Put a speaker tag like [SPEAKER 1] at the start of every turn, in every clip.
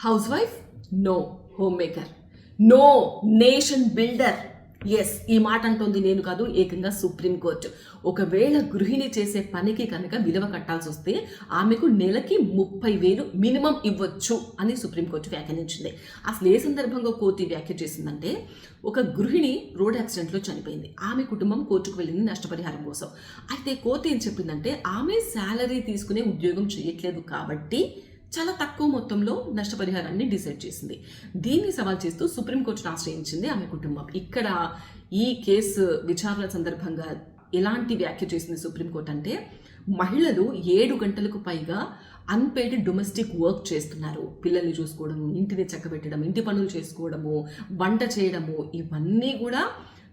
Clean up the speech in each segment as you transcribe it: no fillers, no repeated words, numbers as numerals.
[SPEAKER 1] House wife no, home maker no, nation builder yes. ఈ మాట అంటోంది నేను కాదు, ఏకంగా సుప్రీంకోర్టు. ఒకవేళ గృహిణి చేసే పనికి కనుక విలువ కట్టాల్సి వస్తే ఆమెకు నెలకి 30,000 మినిమం ఇవ్వచ్చు అని సుప్రీంకోర్టు వ్యాఖ్యానించింది. అసలు ఏ సందర్భంగా కోర్టు వ్యాఖ్య చేసిందంటే, ఒక గృహిణి రోడ్ యాక్సిడెంట్లో చనిపోయింది. ఆమె కుటుంబం కోర్టుకు వెళ్ళింది నష్టపరిహారం కోసం. అయితే కోర్టు ఏం చెప్పిందంటే, ఆమె శాలరీ తీసుకునే ఉద్యోగం చేయట్లేదు కాబట్టి చాలా తక్కువ మొత్తంలో నష్టపరిహారాన్ని డిసైడ్ చేసింది. దీన్ని సవాల్ చేస్తూ సుప్రీంకోర్టును ఆశ్రయించింది ఆమె కుటుంబం. ఇక్కడ ఈ కేసు విచారణ సందర్భంగా ఎలాంటి వ్యాఖ్య చేసింది సుప్రీంకోర్టు అంటే, మహిళలు 7 గంటలకు పైగా అన్పెయిడ్ డొమెస్టిక్ వర్క్ చేస్తున్నారు. పిల్లల్ని చూసుకోవడము, ఇంటిని చక్కబెట్టడం, ఇంటి పనులు చేసుకోవడము, వంట చేయడము, ఇవన్నీ కూడా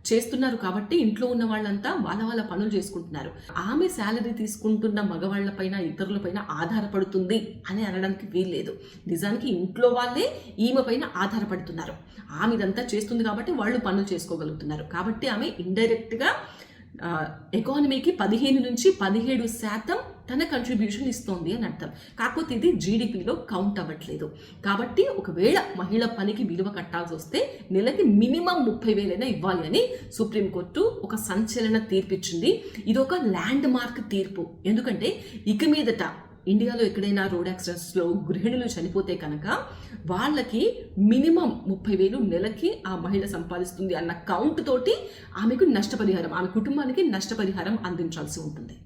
[SPEAKER 1] చేస్తున్నారు కాబట్టి ఇంట్లో ఉన్న వాళ్ళంతా వాళ్ళ పనులు చేసుకుంటున్నారు. ఆమె శాలరీ తీసుకుంటున్న మగవాళ్లపైన, ఇతరులపైన ఆధారపడుతుంది అని అనడానికి వీల్లేదు. నిజానికి ఇంట్లో వాళ్ళే ఈమె పైన ఆధారపడుతున్నారు. ఆమె ఇదంతా చేస్తుంది కాబట్టి వాళ్ళు పనులు చేసుకోగలుగుతున్నారు. కాబట్టి ఆమె ఇండైరెక్ట్గా ఎకానమీకి 15 నుంచి 17% తన కంట్రిబ్యూషన్ ఇస్తోంది అని అర్థం. కాకపోతే ఇది జీడిపిలో కౌంట్ అవ్వట్లేదు. కాబట్టి ఒకవేళ మహిళ పనికి విలువ కట్టాల్సి వస్తే నెలకి మినిమం 30,000 ఇవ్వాలి అని సుప్రీంకోర్టు ఒక సంచలన తీర్పిచ్చింది. ఇది ఒక ల్యాండ్ మార్క్ తీర్పు. ఎందుకంటే ఇక మీదట ఇండియాలో ఎక్కడైనా రోడ్ యాక్సిడెంట్స్లో గృహిణులు చనిపోతే కనుక వాళ్ళకి మినిమం 30,000 నెలకి ఆ మహిళ సంపాదిస్తుంది అన్న కౌంట్ తోటి ఆమెకు నష్టపరిహారం, ఆమె కుటుంబానికి నష్టపరిహారం అందించాల్సి ఉంటుంది.